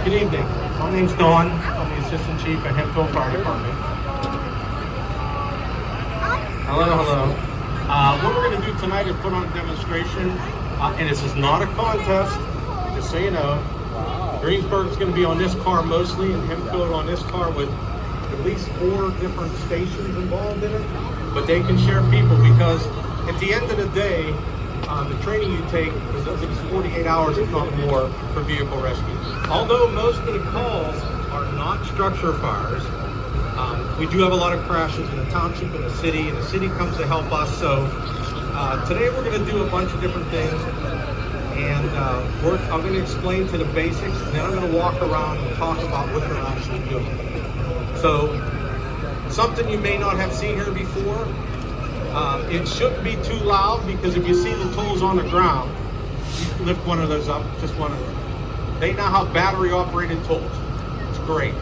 Good evening. My name's Don. I'm the Assistant Chief at Hemphill Fire Department. Hello. What we're going to do tonight is put on a demonstration, and this is not a contest, just so you know. Greensburg's going to be on this car mostly, and Hemphill on this car with at least 4 different stations involved in it. But they can share people because at the end of the day, the training you take is at least 48 hours, if not more, for vehicle rescue. Although most of the calls are not structure fires, we do have a lot of crashes in the township and the city comes to help us. So today we're going to do a bunch of different things, and I'm going to explain to the basics, and then I'm going to walk around and talk about what they're actually doing. So something you may not have seen here before. It shouldn't be too loud because if you see the tools on the ground, you lift one of those up, just one of them. They now have battery operated tools. It's great.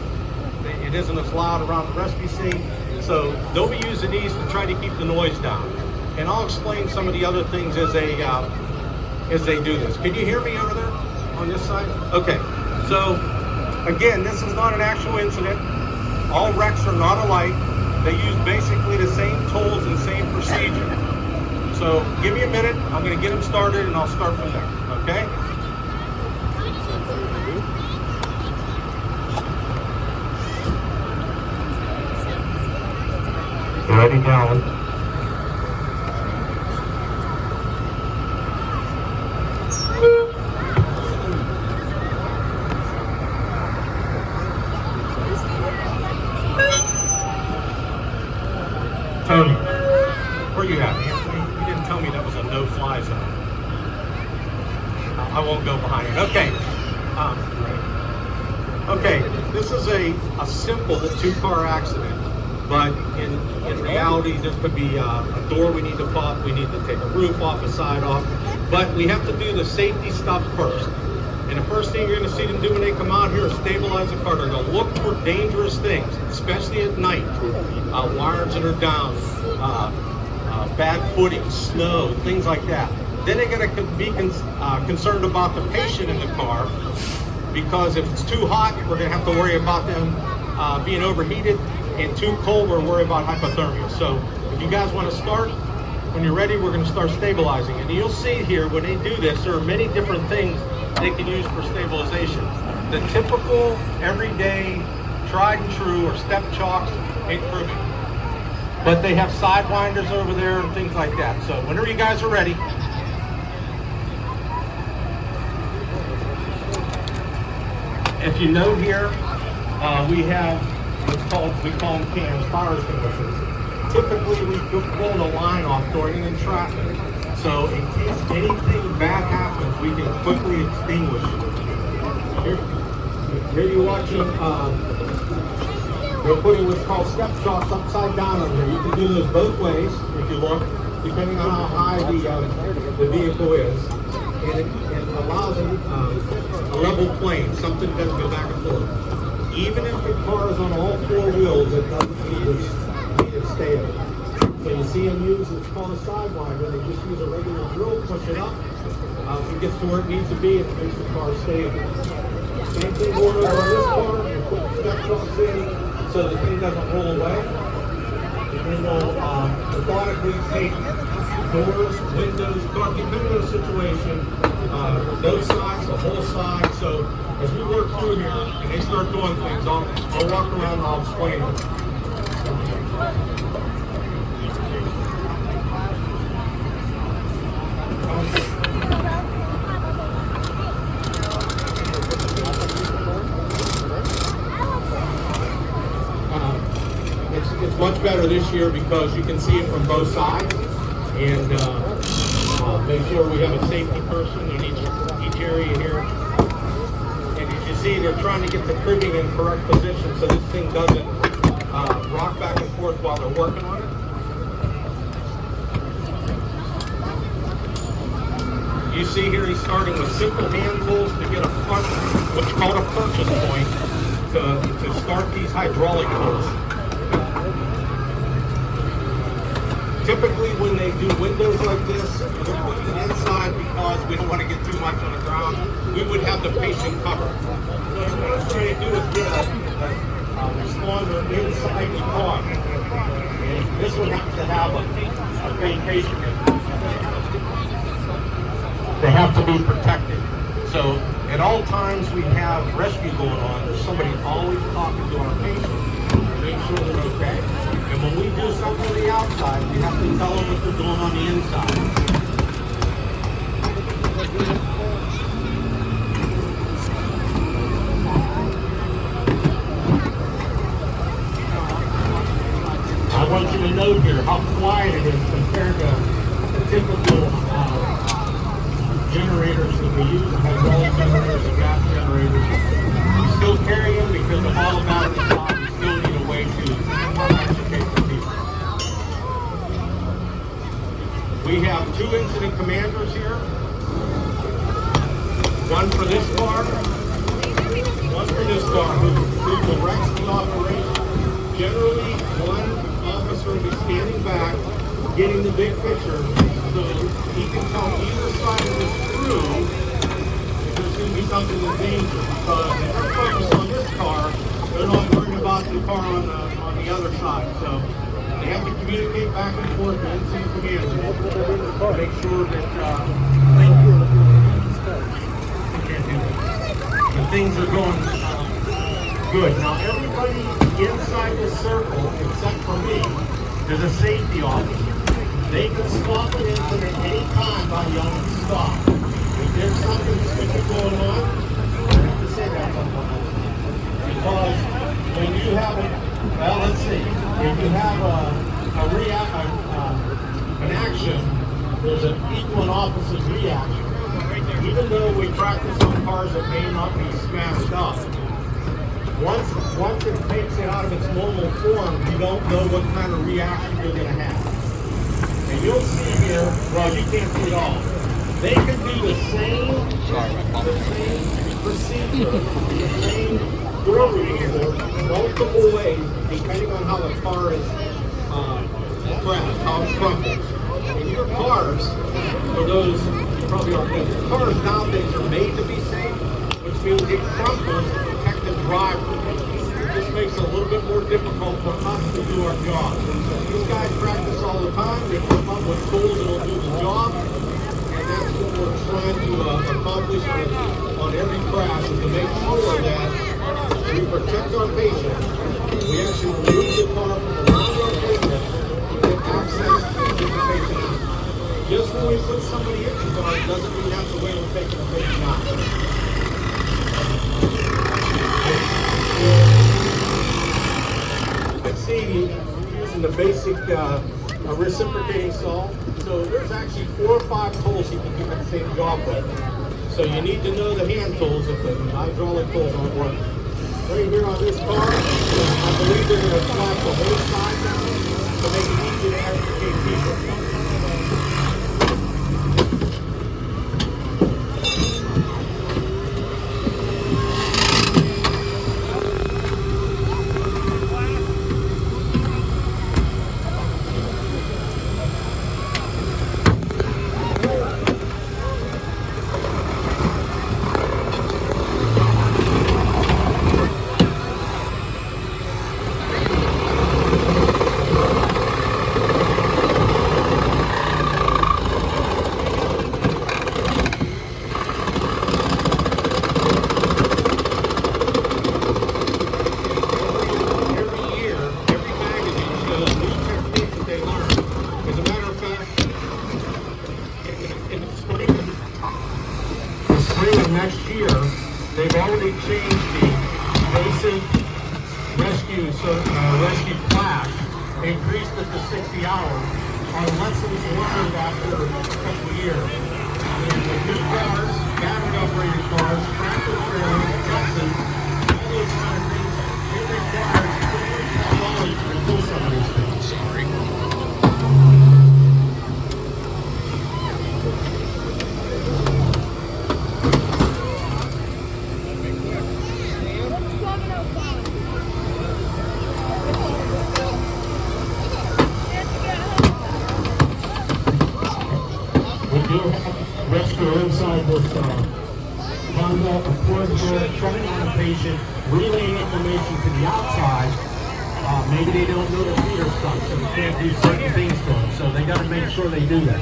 It isn't as loud around the rescue scene, so they'll be using these to try to keep the noise down. And I'll explain some of the other things as they do this. Can you hear me over there on this side? Okay, so again, this is not an actual incident. All wrecks are not alike. They use basically the same tools and same procedure. So give me a minute, I'm going to get them started and I'll start from there, okay? Ready, down. Tony, where you at, Anthony? You didn't tell me that was a no-fly zone. I won't go behind it. Okay. Okay, this is a simple 2-car accident, but in reality, there could be a door we need to pop, we need to take a roof off, a side off, but we have to do the safety stuff first. And the first thing you're going to see them do when they come out here is stabilize the car. They're going to look for dangerous things, especially at night. Wires that are down, bad footing, snow, things like that. Then they're going to be concerned about the patient in the car, because if it's too hot, we're going to have to worry about them being overheated, and too cold, we're worried about hypothermia. So if you guys want to start, when you're ready, we're going to start stabilizing. And you'll see here, when they do this, there are many different things they can use for stabilization. The typical, everyday, tried and true, or step chocks ain't proving. But they have sidewinders over there and things like that. So whenever you guys are ready. If you note here, we have we call them cams, fire extinguishers. Typically, we pull the line off during in traffic. So in case anything bad happens, we can quickly extinguish it. Here you're watching, they're putting what's called step shocks upside down over here. You can do those both ways if you look, depending on how high the vehicle is. And it allows a level plane, something that doesn't go back and forth. Even if the car is on all 4 wheels, it doesn't need it stable. So you see them use, it's called a sidewinder. They just use a regular drill, push it up. It gets to where it needs to be, and it makes the car stable. Same thing going over on this car. You put the step shocks in so the thing doesn't roll away. And then we'll methodically take doors, windows, car, depending on the situation, both sides, the whole side. So as we work through here and they start doing things, I'll walk around and I'll explain it. It's much better this year because you can see it from both sides, and make sure we have a safety person in each area here. And as you see, they're trying to get the cribbing in correct position so this thing doesn't rock back and forth while they're working on it. You see here he's starting with simple hand tools to get what's called a purchase point to start these hydraulic tools. Typically when they do windows like this, they're putting it inside because we don't want to get too much on the ground. We would have the patient covered. So inside the car. And this one happens to have a faint patient in it. They have to be protected. So at all times we have rescue going on, there's somebody always talking to our patients to make sure they're okay. And when we do something on the outside, we have to tell them what they're doing on the inside. I want you to note here how quiet it is compared to the typical generators that we use, hydraulic generators and gas generators. We still carry them because of all the battery power. We still need a way to educate the people. We have 2 incident commanders here. One for this car, one for this car, who directs the operation. Generally, one officer will be standing back, getting the big picture, so he can tell either side of his crew if there's going to be something in danger. Because if they're focused on this car, they're not worried about the car on the other side. So they have to communicate back and forth to incident commanders to make sure that the things are going good. Now everybody inside this circle, except for me, is a safety officer. They can stop an incident any time by yelling stop. If there's something stupid going on, I have to say that sometimes. Because when you have let's see, if you have an action, there's an equal and opposite reaction. Even though we practice on cars that may not be smashed up, once it takes it out of its normal form, you don't know what kind of reaction you're going to have. And you'll see here, well, you can't see it all. They can do the same procedure, the same door removal, multiple ways, depending on how the car is crashed, how it crumples. And your cars, for those you probably aren't thinking, cars nowadays are made to be safe, which means it crumples to protect the driver. This makes it a little bit more difficult for us to do our job. These guys practice all the time. They come up with tools that will do the job. And that's what we're trying to accomplish on every crash, is to make sure that we protect our patients. We actually remove the car from around our patient to get access to get the patient out. Just when we put somebody in the car, it doesn't mean that's the way we're taking the patient out. Using the basic reciprocating saw. So there's actually 4 or 5 tools you can do the same job with. So you need to know the hand tools if the hydraulic tools aren't working. Right here on this car, I believe they're going to slap the whole side down to make it easy to extricate people. Next year, they've already changed the basic rescue class, increased it to 60 hours on lessons learned after a couple of years. And the new cars, battery operated cars, tractor trailers, buses, all those kind of things, it requires knowledge to do some of these things. Sorry. Rescue inside this Honda Accord door, trying on a patient, relaying information to the outside, Maybe they don't know the feet are stuck, so they can't do certain things to them. So they got to make sure they do that.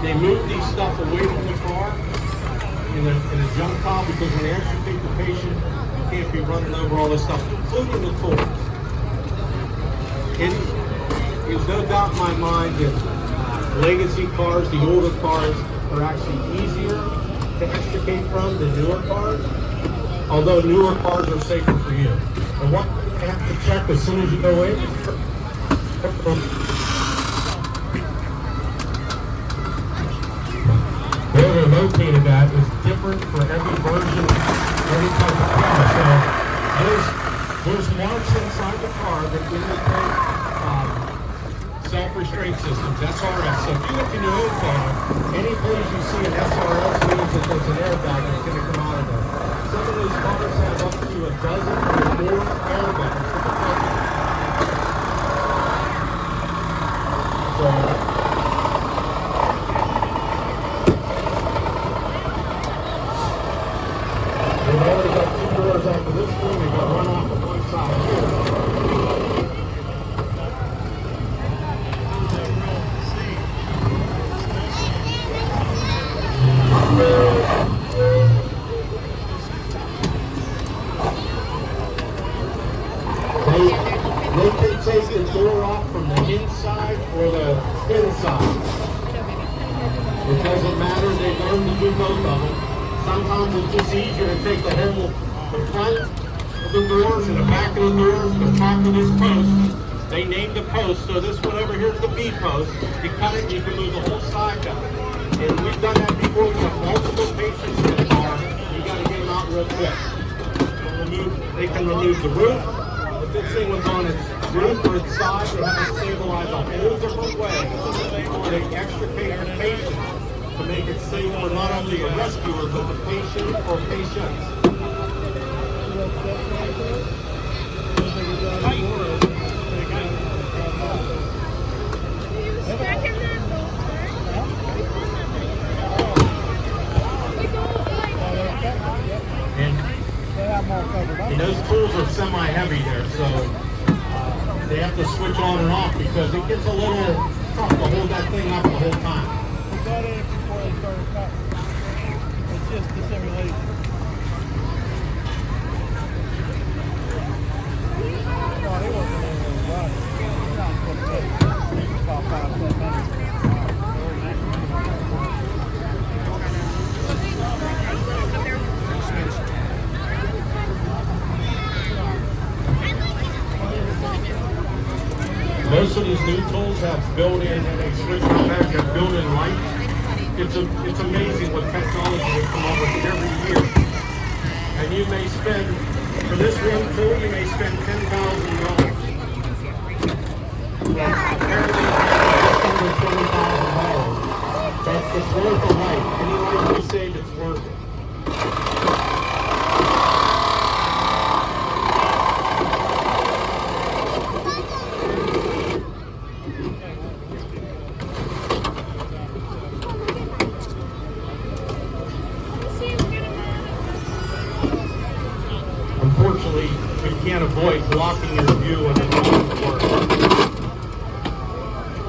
They move these stuff away from the car in a junk pile because when they extricate the patient, you can't be running over all this stuff, including the tools. There's no doubt in my mind that legacy cars, the older cars, are actually easier to extricate from than newer cars, although newer cars are safer for you. And what you have to check as soon as you go in, where they're located at is different for every version, every type of car. So there's marks inside the car that indicate self-restraint systems, SRS. So if you look in your own car, any place you see an SRS means that there's an airbag that's going to come out of there. Some of those cars have up to a dozen or more airbags. So we've already got two doors after this one. We've got one off of one side here. They can take the door off from the inside or the inside. It doesn't matter. They learn to do both of them. Sometimes it's just easier to take the front of the doors and the back of the doors, the top of this post. They named the post, so this one over here is the B post. You cut it, you can move the whole side down. And we've done that before. We have multiple patients in the car. You got to get them out real quick. They can remove the roof. If this thing was on its roof or its side, they have to stabilize a whole different way. They extricate the patient to make it safe for not only the rescuer, but the patient or patients. And those tools are semi-heavy there, so they have to switch on and off because it gets a little tough to hold that thing up the whole time. Got in before they started cutting. It's just the simulation. No, they wasn't in there running. It's not supposed to take about 5-7 minutes. Most of these new tools have built-in, they switch on back, have built-in lights. It's amazing what technology has come up with every year. And you may spend, for this one tool, you may spend $10,000. Well, apparently it's under $20,000. But it's worth the light. Any light you save, it's worth it. Unfortunately, we can't avoid blocking your view when it's going to work.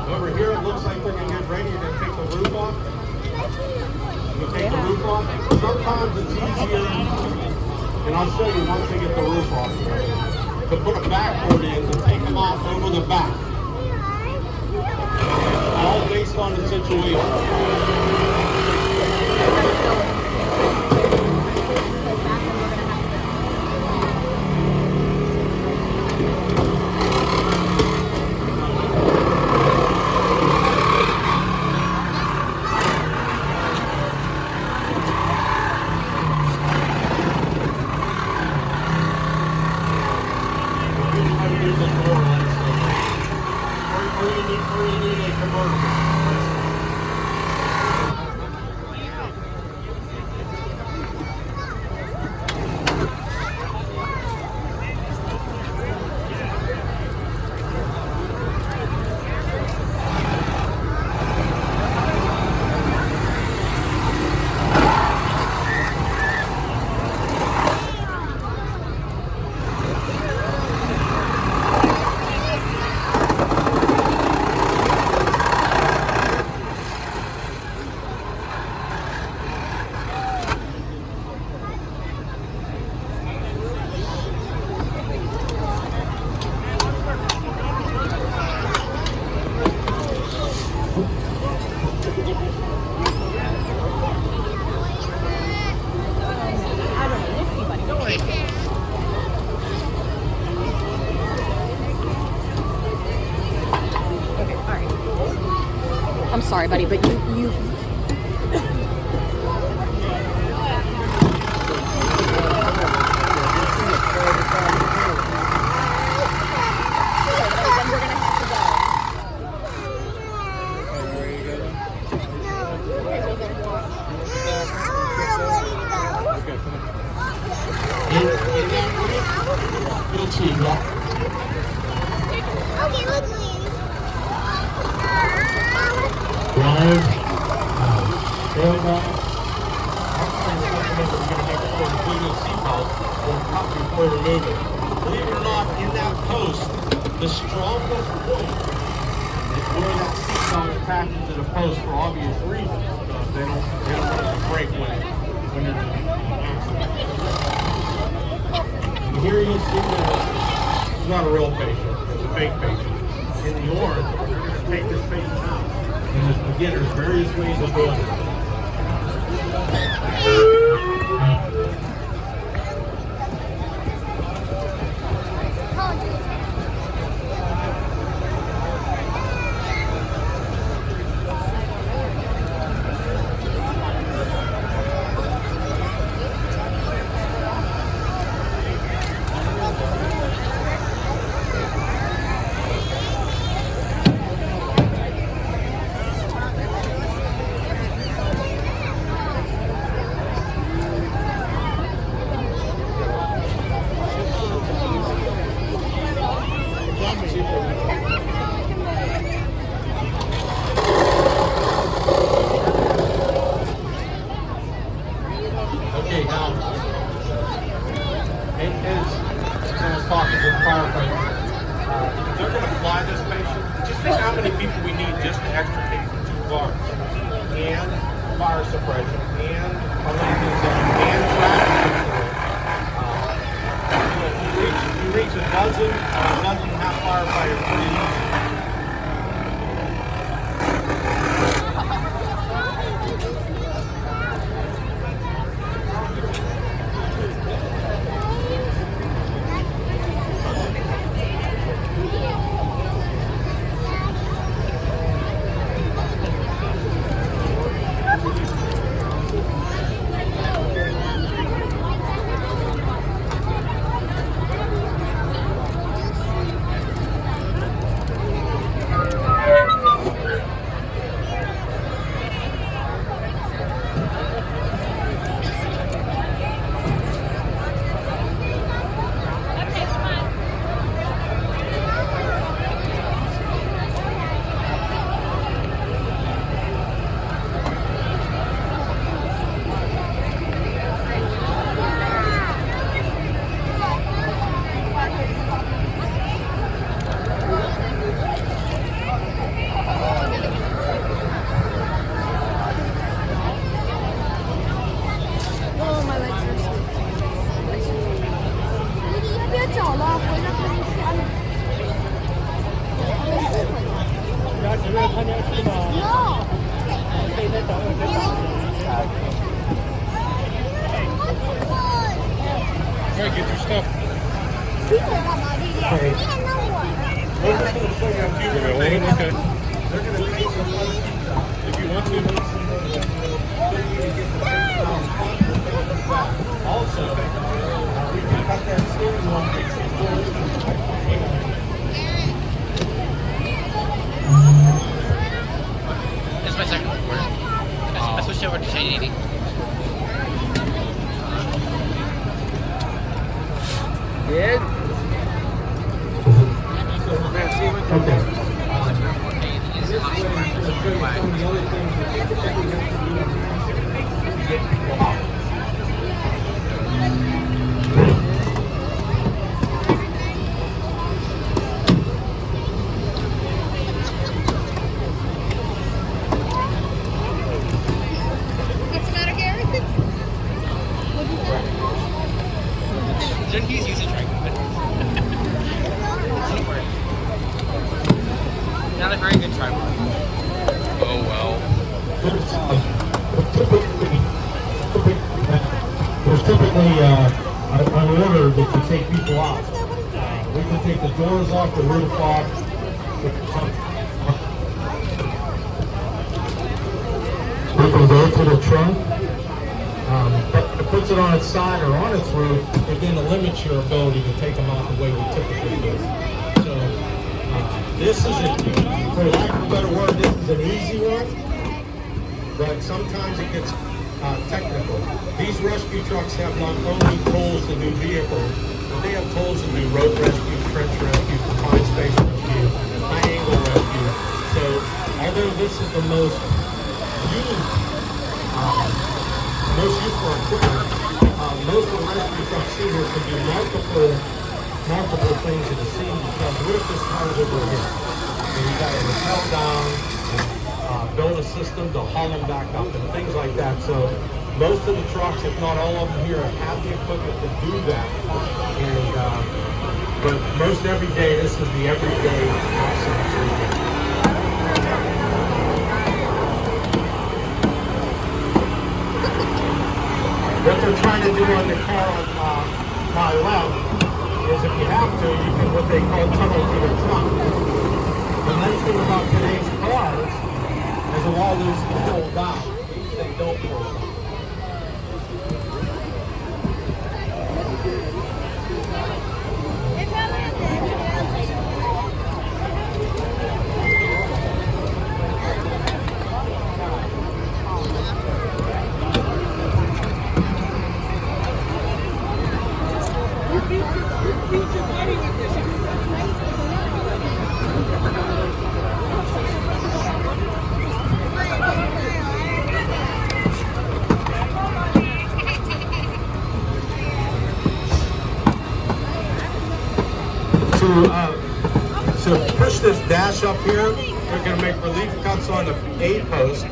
Over here, it looks like we're going to get ready to take the roof off. We'll take the roof off. Sometimes it's easier, and I'll show you once they get the roof off, to put a backboard in to take them off over the back. All based on the situation. Or you need a convertible. I'm sorry, buddy, but you. Believe it or not, in that post, the strongest point is where that seatbelt attaches to the post for obvious reasons. They don't want it to break when there's an accident. And here you see that it's not a real patient, it's a fake patient. In the orange, we're going to take this patient out. And again, there's various ways of doing it. Okay, now, as talking to the firefighters, they're going to fly this patient. Just think how many people we need just to extricate the 2 cars, and fire suppression, and a landing zone, and traffic control. You reach a dozen and a half firefighters pretty easy. Alright, get your stuff. Okay. We're just going to show you a few more things. Okay. They're going to take some other things out. If you want to. Also, we can cut that steering wheel. This is my second recorder. I switched over to Shane 80. Good. Okay. Shouldn't he use a track? Not a very good tripod. Oh well. There's typically an order that you take people out. We can take the doors off, the roof off. will go to the trunk. But if it puts it on its side or on its roof, again, it limits your ability to take them out the way we typically do. So this is, for lack of a better word, this is an easy one, but sometimes it gets technical. These rescue trucks have not only tools to do vehicles, but they have tools to do road rescue, trench rescue, confined space rescue, high angle rescue. So although this is the most used for equipment, most of the rescue trucks see here can do multiple things at the scene, because what if this car's over here? And you got to rappel down, build a system to haul them back up and things like that. So most of the trucks, if not all of them here, have the equipment to do that. And but most every day, this is the everyday accident. What they're trying to do on the car on my left is, if you have to, you can what they call tunnel to the trunk. The nice thing about today's cars is a lot of those can fold down. These they don't fold down. To push this dash up here, we're going to make relief cuts on the A post.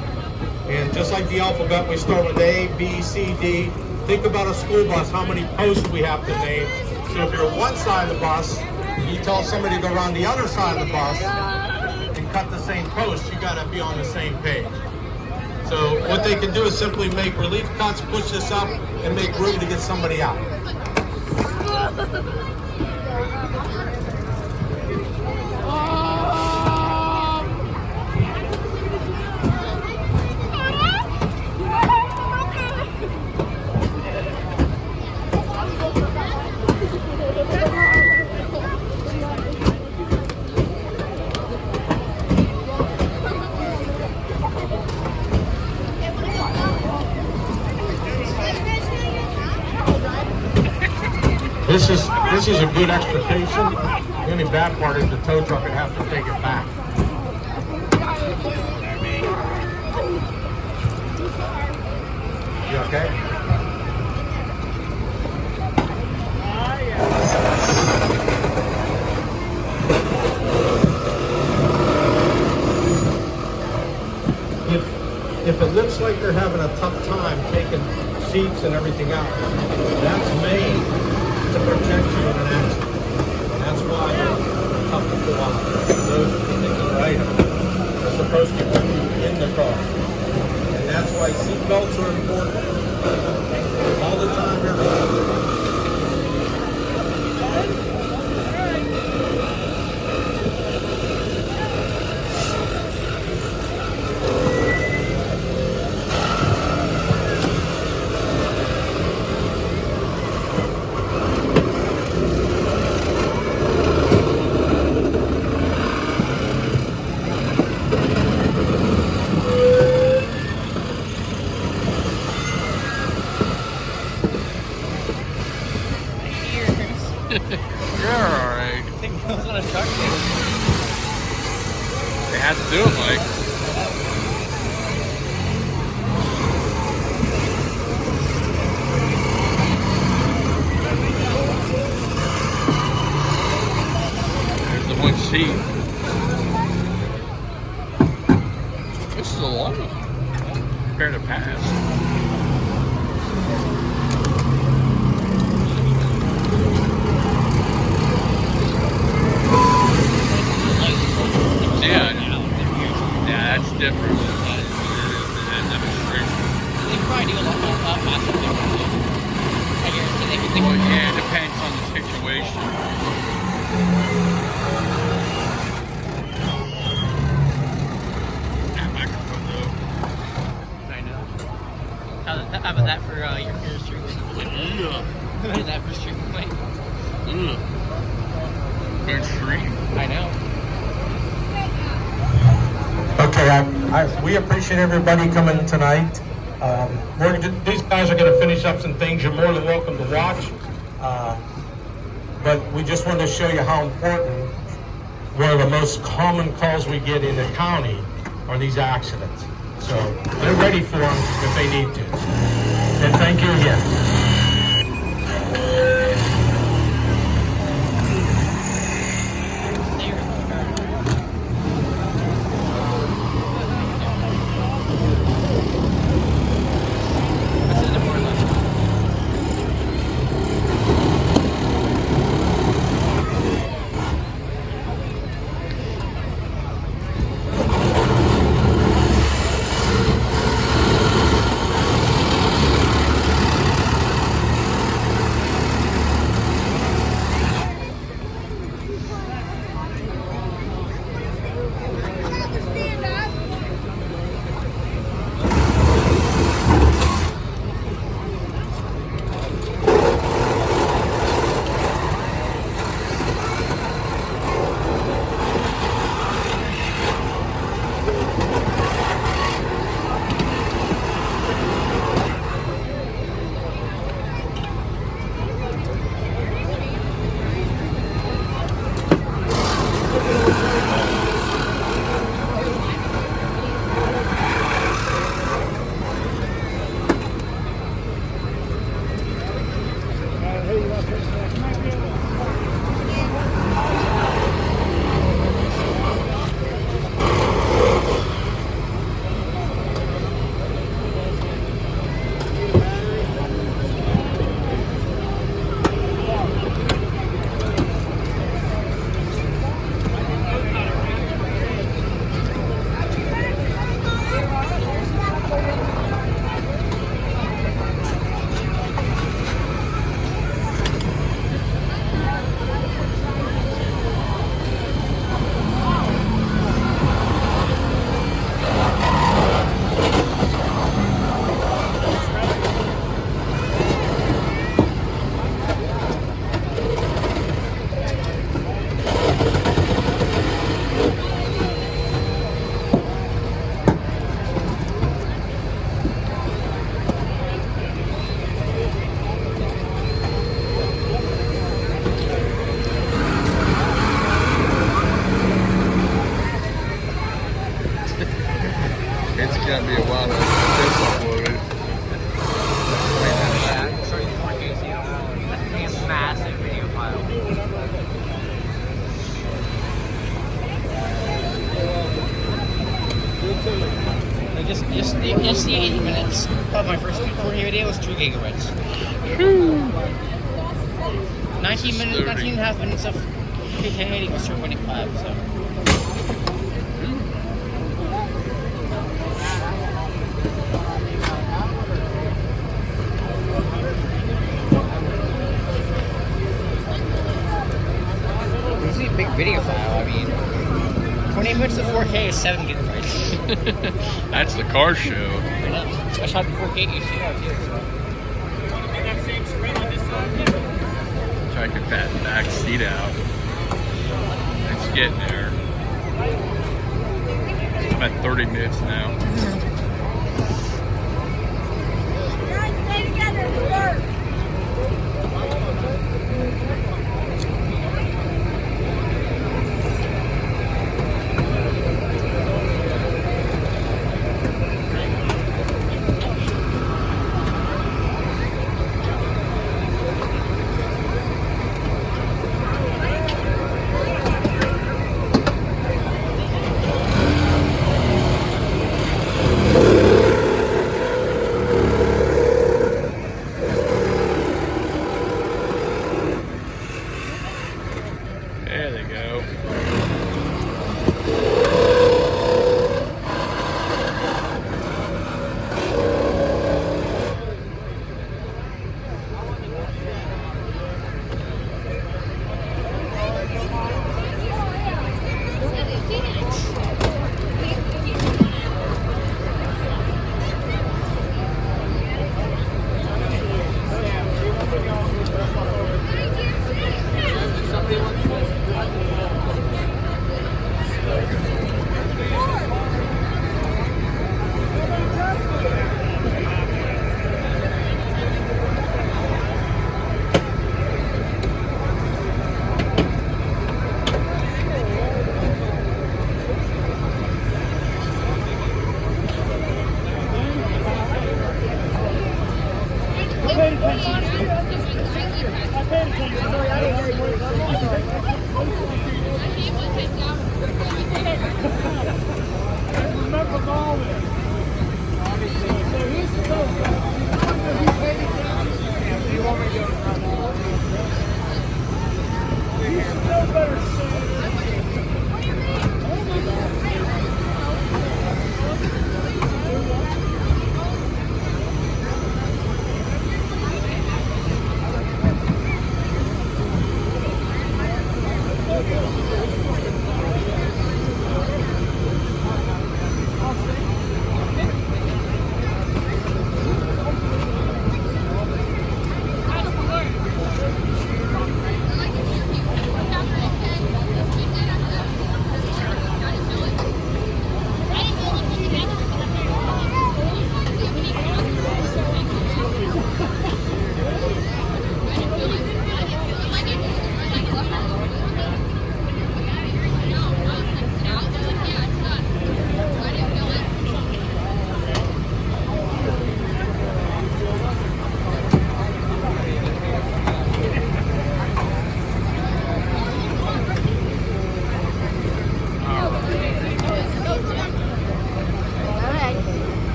And just like the alphabet, we start with A, B, C, D. Think about a school bus, how many posts we have to name. So if you're one side of the bus, you tell somebody to go around the other side of the bus and cut the same post, you got to be on the same page. So what they can do is simply make relief cuts, push this up, and make room to get somebody out. This is a good extrication. The only bad part is the tow truck would have to take it back. You okay? If it looks like they're having a tough time taking seats and everything out, that's made to protect you in an accident. That's why they're tough to pull out. Those particular items are supposed to keep you in the car. And that's why seat belts are important. All the time, everything. You're alright. I think it was on a truck. They had to do it, Mike. There's the one seat. This is a long one compared to past. Yeah, that's different. That demonstration. They probably do a lot massive difference. I guarantee they can Well, yeah, it depends on the situation. That microphone though. I know. How about that for your first street weight? Yeah. How about that for street weight? Very extreme. I know. Okay, we appreciate everybody coming tonight. These guys are going to finish up some things. You're more than welcome to watch. But we just wanted to show you how important one of the most common calls we get in the county are these accidents. So they're ready for them if they need to. And thank you again. It's gonna be a while to get this uploaded. Yeah, I'm sure you want to see a massive video file. Just the 80 minutes of my first 4K video was 2 gigabytes. 19 and a half minutes of 1080 was 2.5, so. This is a big video file, I mean. 20 minutes of 4K is 7 gigabytes. That's the car show. I know. I shot the 4K HDR too, so. Try to get that back seat out. It's getting there. I'm at 30 minutes now.